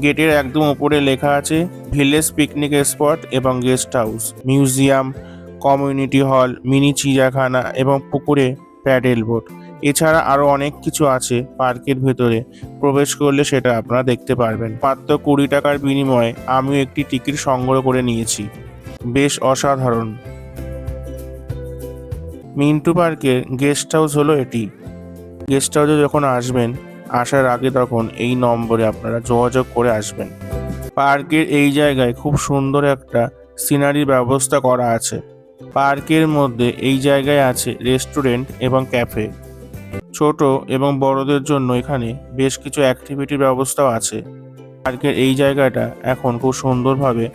গেটের একদম উপরে লেখা আছে ভিলেজ পিকনিক স্পট এবং guest house, museum, community hall, mini চিড়িয়াখানা এবং পুকুরে প্যাডেল বোট। এছাড়া আরো অনেক কিছু আছে পার্কের ভেতরে। প্রবেশ করলে সেটা আপনারা দেখতে পারবেন। মাত্র 20 টাকার বিনিময়ে আমিও একটি টিকিট সংগ্রহ করে নিয়েছি। বেশ অসাধারণ। মিন্টু পার্কের গেস্ট হাউস হলো এটি। গেস্ট হাউসে যখন আসবেন, আসার আগে তখন এই নম্বরে আপনারা যোগাযোগ করে আসবেন। পার্কের এই জায়গায় খুব সুন্দর একটা সিনারির ব্যবস্থা করা আছে। পার্কের মধ্যে এই জায়গায় আছে রেস্টুরেন্ট এবং ক্যাফে। ছোট এবং বড়দের জন্য এখানে বেশ কিছু অ্যাক্টিভিটির ব্যবস্থাও আছে। পার্কের এই জায়গাটা এখন খুব সুন্দরভাবে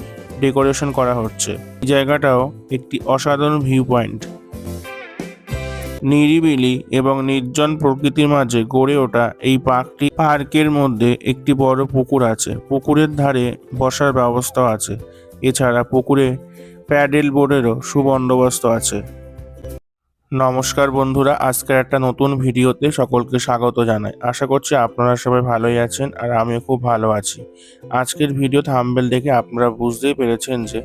ডেকোরেশন করা হচ্ছে। এই জায়গাটাও একটি অসাধারণ ভিউ পয়েন্ট। নিরিবিলি এবং নির্জন প্রকৃতির মাঝে গড়ে ওঠা এই পার্কের মধ্যে একটি বড় পুকুর আছে। পুকুরের ধারে বসার ব্যবস্থা আছে। এছাড়া পুকুরে প্যাডেল বোর্ডেরও সুবন্দোবস্ত আছে। নমস্কার বন্ধুরা, আজকের একটা নতুন ভিডিওতে সকলকে স্বাগত জানাই। আশা করছি আপনারা সবাই ভালোই আছেন আর আমিও খুব ভালো আছি। আজকের ভিডিও থাম্বনেল দেখে আপনারা বুঝতেই পেরেছেন যে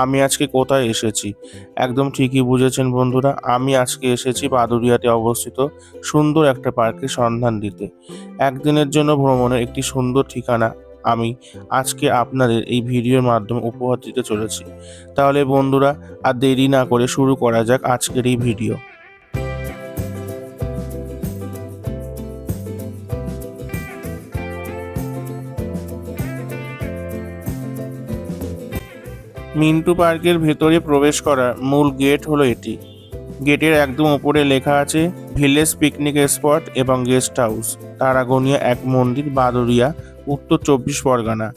আমি আজকে কোথায় এসেছি। একদম ঠিকই বুঝেছেন বন্ধুরা, আমি আজকে এসেছি বাদুড়িয়াতে অবস্থিত সুন্দর একটা পার্কের সন্ধান দিতে। একদিনের জন্য ভ্রমণের একটি সুন্দর ঠিকানা আমি আজকে আপনাদের এই ভিডিওর মাধ্যমে উপহার দিতে চলেছি। তাহলে বন্ধুরা, আর দেরি না করে শুরু করা যাক আজকের এই ভিডিও। মিন্টু পার্কের ভেতরে প্রবেশ করার মূল গেট হলো এটি। গেটের একদম উপরে লেখা আছে ভিলেজ পিকনিক স্পট এবং গেস্ট হাউস, তারাগনিয়া 1 মন্দির, বাদুড়িয়া, উত্তর 24 পরগনা।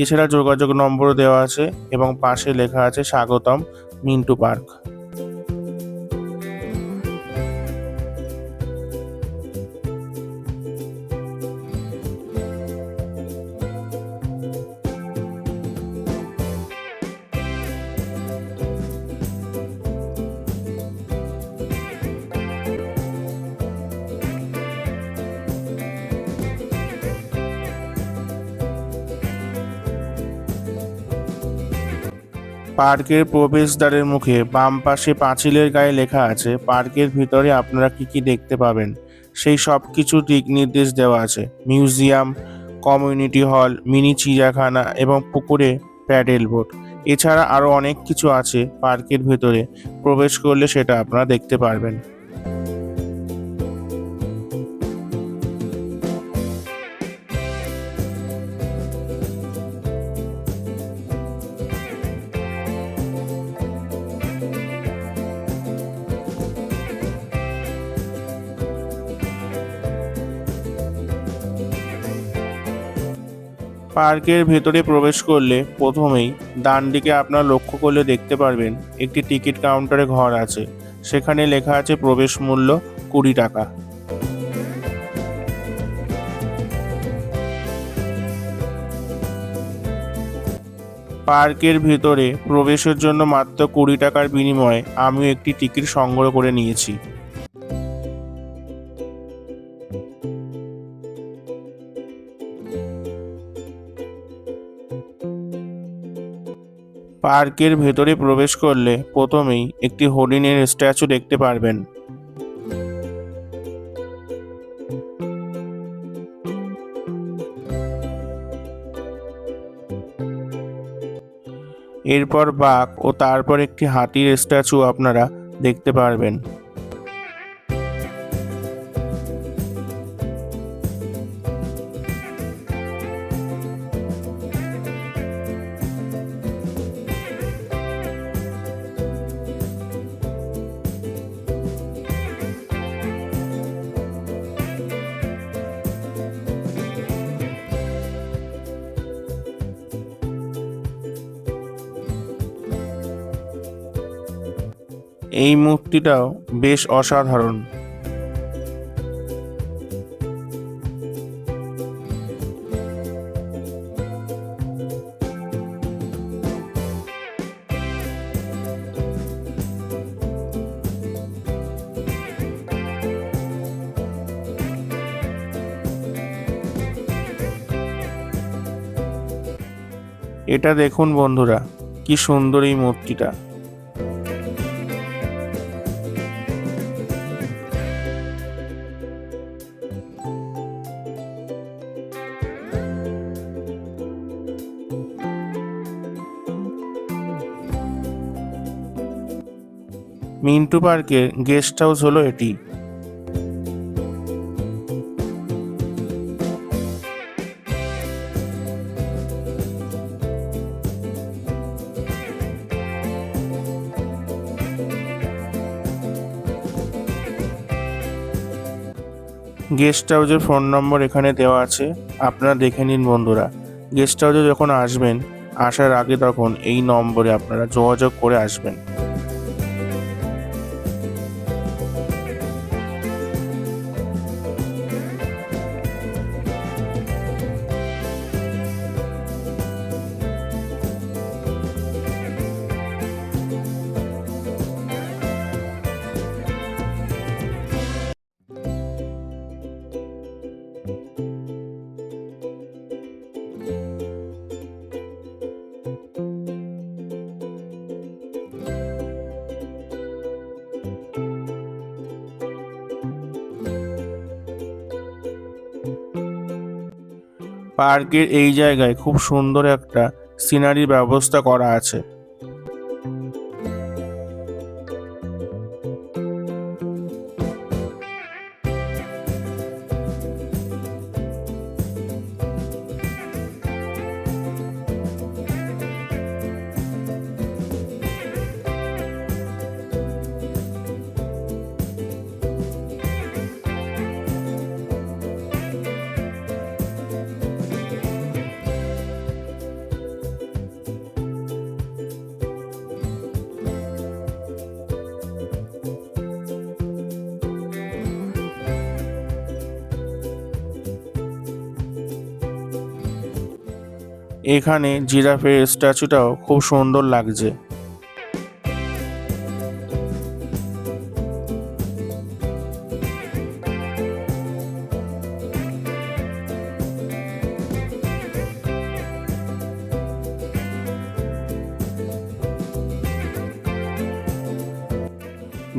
এছাড়া যোগাযোগ নম্বরও দেওয়া আছে এবং পাশে লেখা আছে স্বাগতম মিন্টু পার্ক। পার্কের প্রবেশদ্বারের মুখে বাম পাশে পাঁচিলের গায়ে লেখা আছে পার্কের ভিতরে আপনারা কি কি দেখতে পাবেন। সেই সব কিছু দিক নির্দেশ দেওয়া আছে। মিউজিয়াম, কমিউনিটি হল, মিনি চিড়িয়াখানা এবং পুকুরে প্যাডেল বোট। এছাড়া আরো অনেক কিছু আছে পার্কের ভেতরে। প্রবেশ করলে সেটা আপনারা দেখতে পারবেন। পার্কের ভেতরে প্রবেশ করলে প্রথমেই ডান দিকে আপনারা লক্ষ্য করলে দেখতে পারবেন একটি টিকিট কাউন্টারে ঘর আছে। সেখানে লেখা আছে প্রবেশ মূল্য 20 টাকা। পার্কের ভেতরে প্রবেশের জন্য মাত্র 20 টাকার বিনিময়ে আমিও একটি টিকিট সংগ্রহ করে নিয়েছি। পার্কের ভেতরে প্রবেশ করলে প্রথমেই একটি হরিণের স্ট্যাচু দেখতে পারবেন। এরপর বাঘ ও তারপর একটি হাতির স্ট্যাচু আপনারা দেখতে পারবেন। এই মূর্তিটাও বেশ অসাধারণ। এটা দেখুন বন্ধুরা, কি সুন্দর এই মূর্তিটা। মিন্টু পার্কের গেস্ট হাউস হলো এটি। গেস্ট হাউসের ফোন নম্বর এখানে দেওয়া আছে, আপনারা দেখে নিন বন্ধুরা। গেস্ট হাউসে যখন আসবেন, আসার আগে তখন এই নম্বরে আপনারা যোগাযোগ করে আসবেন। পার্কের এই জায়গায় খুব সুন্দর একটা সিনারির ব্যবস্থা করা আছে। এখানে জিরাফের স্ট্যাচুটাও খুব সুন্দর লাগছে।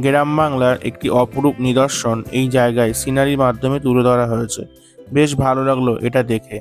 গ্রাম বাংলার একটি অপরূপ নিদর্শন এই জায়গায় সিনারির মাধ্যমে তুলে ধরা হয়েছে। বেশ ভালো লাগলো এটা দেখে।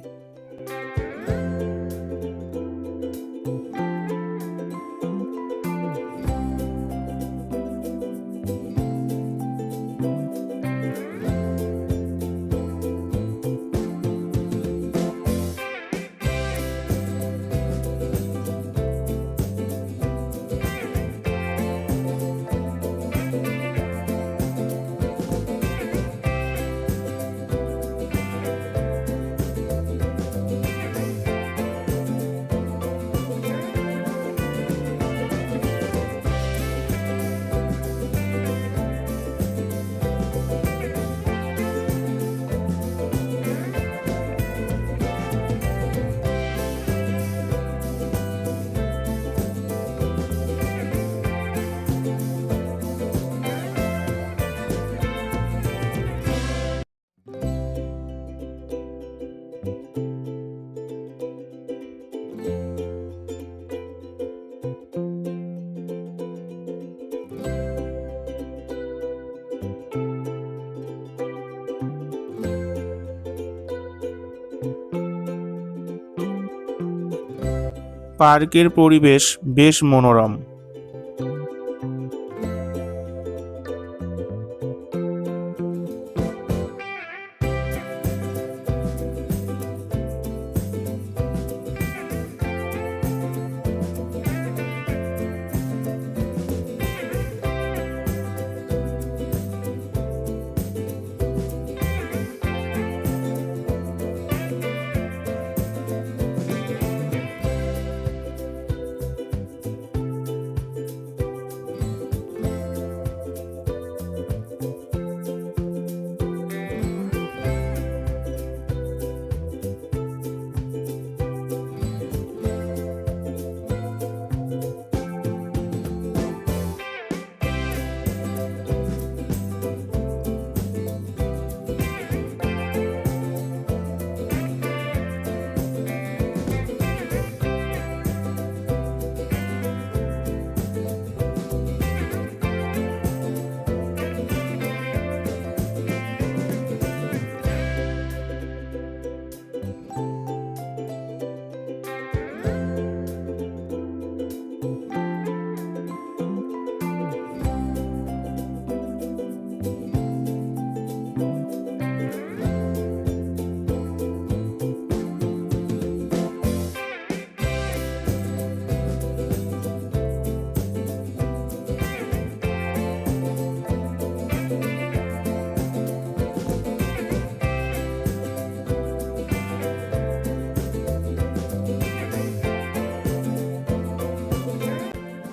পার্কের পরিবেশ বেশ মনোরম।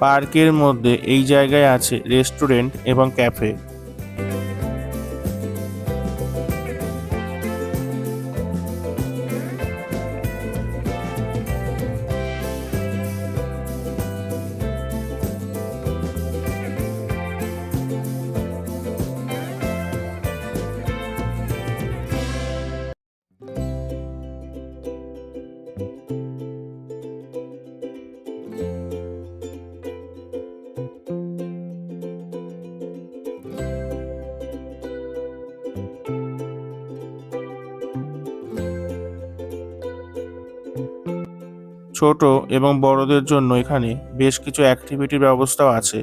পার্কের মধ্যে এই জায়গায় আছে রেস্টুরেন্ট এবং ক্যাফে। ছোট এবং বড়দের জন্য এখানে বেশ কিছু অ্যাক্টিভিটির ব্যবস্থাও আছে।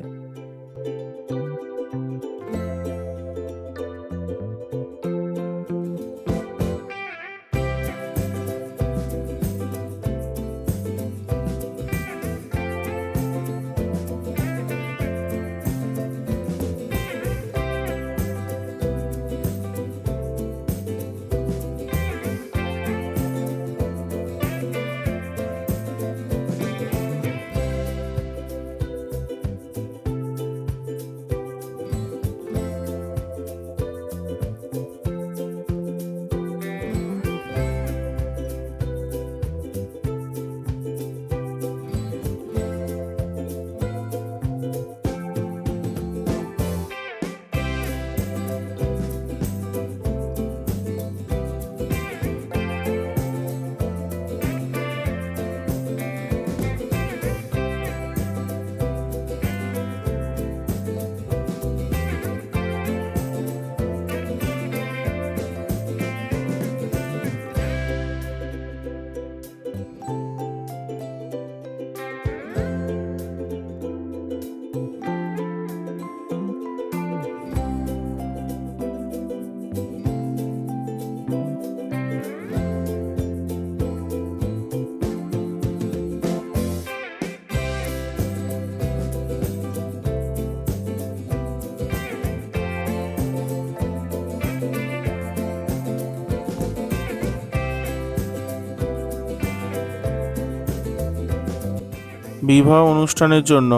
বিবাহ অনুষ্ঠানের জন্য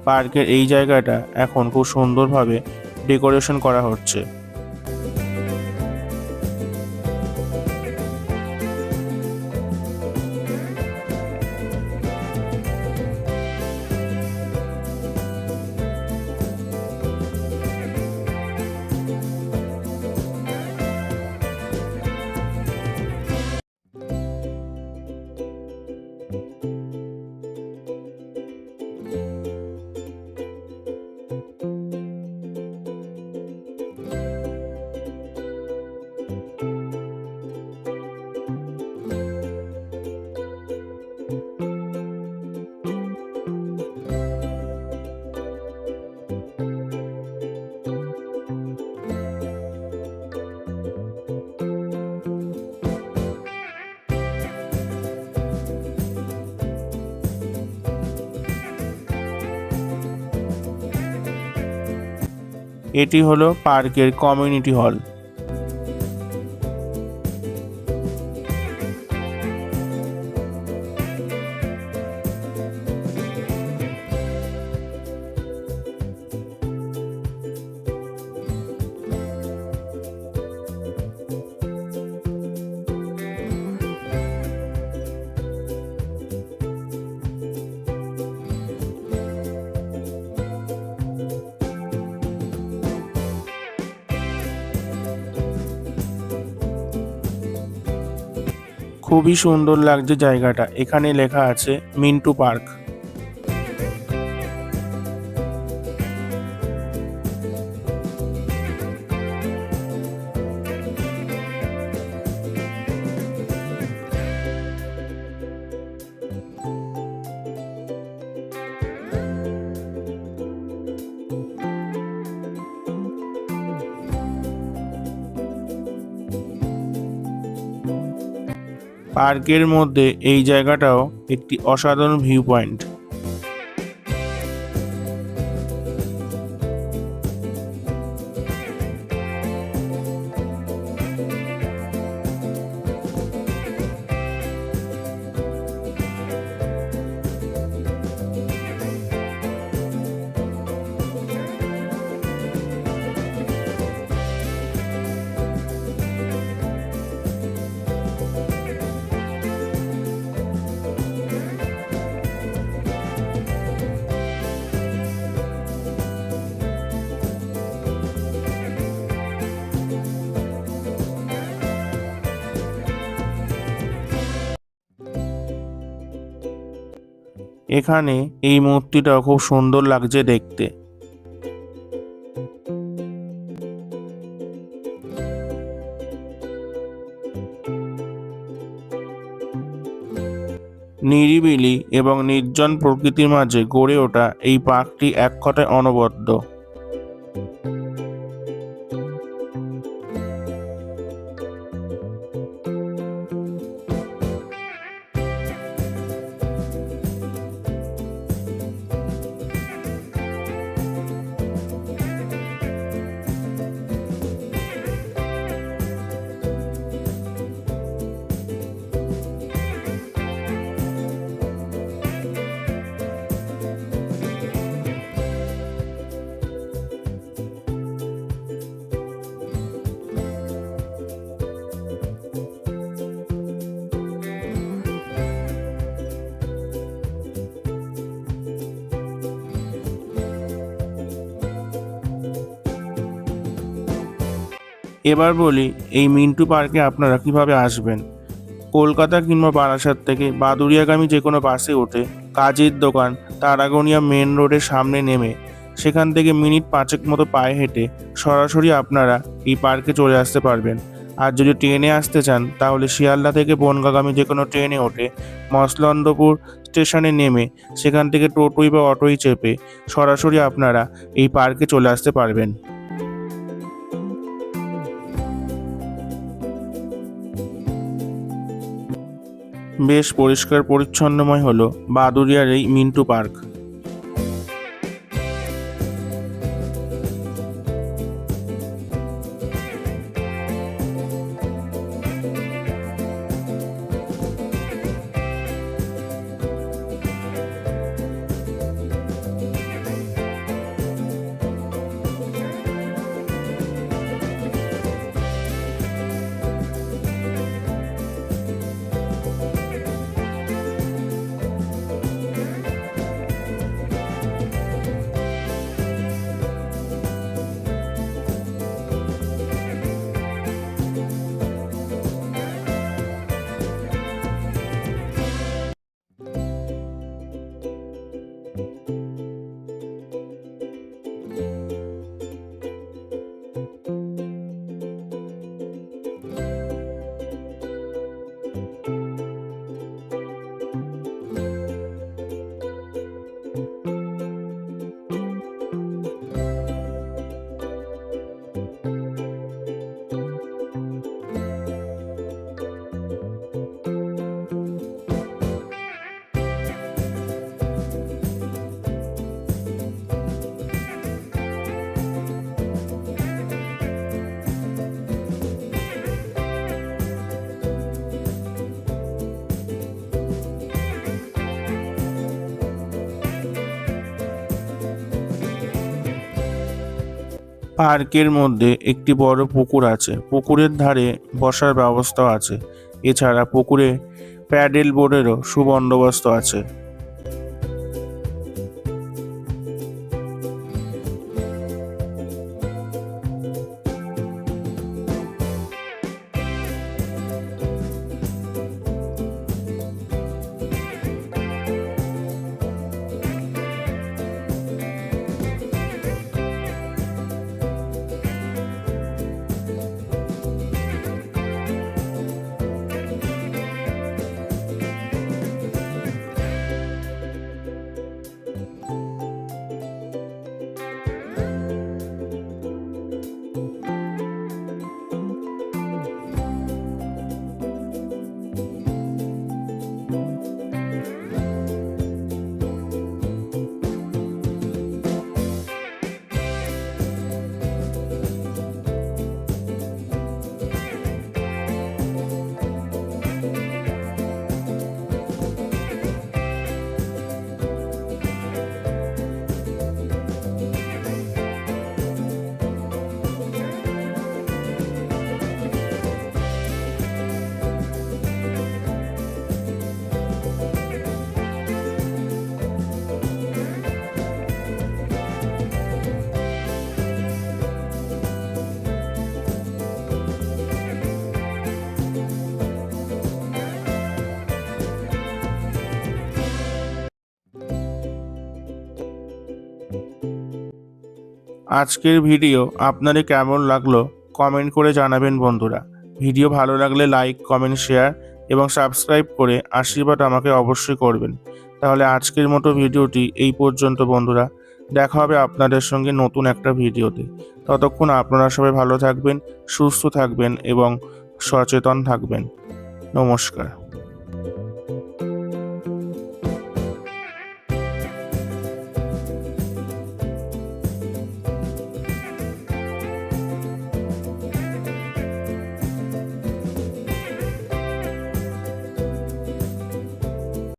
পার্কের এই জায়গাটা এখন খুব সুন্দরভাবে ডেকোরেশন করা হচ্ছে। এটি হলো পার্কের কমিউনিটি হল। খুবই সুন্দর লাগছে জায়গাটা। এখানে লেখা আছে মিন্টু পার্ক। পার্কের মধ্যে এই জায়গাটাও একটি অসাধারণ ভিউ পয়েন্ট। এখানে এই মূর্তিটাও খুব সুন্দর লাগছে দেখতে। নিরিবিলি এবং নির্জন প্রকৃতির মাঝে গড়ে ওঠা এই পার্কটি এক কথায় অনবদ্য। এবার বলি এই মিন্টু পার্কে আপনারা কিভাবে আসবেন। কলকাতা কিংবা বারাসাত থেকে বাদুড়িয়াগামী যে কোনো বাসে উঠে কাজের দোকান তারাগোনিয়া মেন রোডের সামনে নেমে সেখান থেকে মিনিট 5 মতো পায়ে হেঁটে সরাসরি আপনারা এই পার্কে চলে আসতে পারবেন। আর যদি ট্রেনে আসতে চান তাহলে শিয়ালদা থেকে বনগাঁগামী যে কোনো ট্রেনে ওঠে মসলন্দপুর স্টেশনে নেমে সেখান থেকে টোটোই বা অটোই চেপে সরাসরি আপনারা এই পার্কে চলে আসতে পারবেন। বেশ পরিষ্কার পরিচ্ছন্নময় হলো বাদুড়িয়ার এই মিন্টু পার্ক। পার্কের মধ্যে একটি বড় পুকুর আছে, পুকুরের ধারে বসার ব্যবস্থাও আছে। এছাড়া পুকুরে প্যাডেল বোর্ডেরও সুবন্দোবস্ত আছে। আজকের ভিডিও আপনাদের কেমন লাগলো কমেন্ট করে জানাবেন বন্ধুরা। ভিডিও ভালো লাগলে লাইক, কমেন্ট, শেয়ার এবং সাবস্ক্রাইব করে আশীর্বাদ আমাকে অবশ্যই করবেন। তাহলে আজকের মতো ভিডিওটি এই পর্যন্ত বন্ধুরা। দেখা হবে আপনাদের সঙ্গে নতুন একটা ভিডিওতে। ততক্ষণ আপনারা সবাই ভালো থাকবেন, সুস্থ থাকবেন এবং সচেতন থাকবেন। নমস্কার।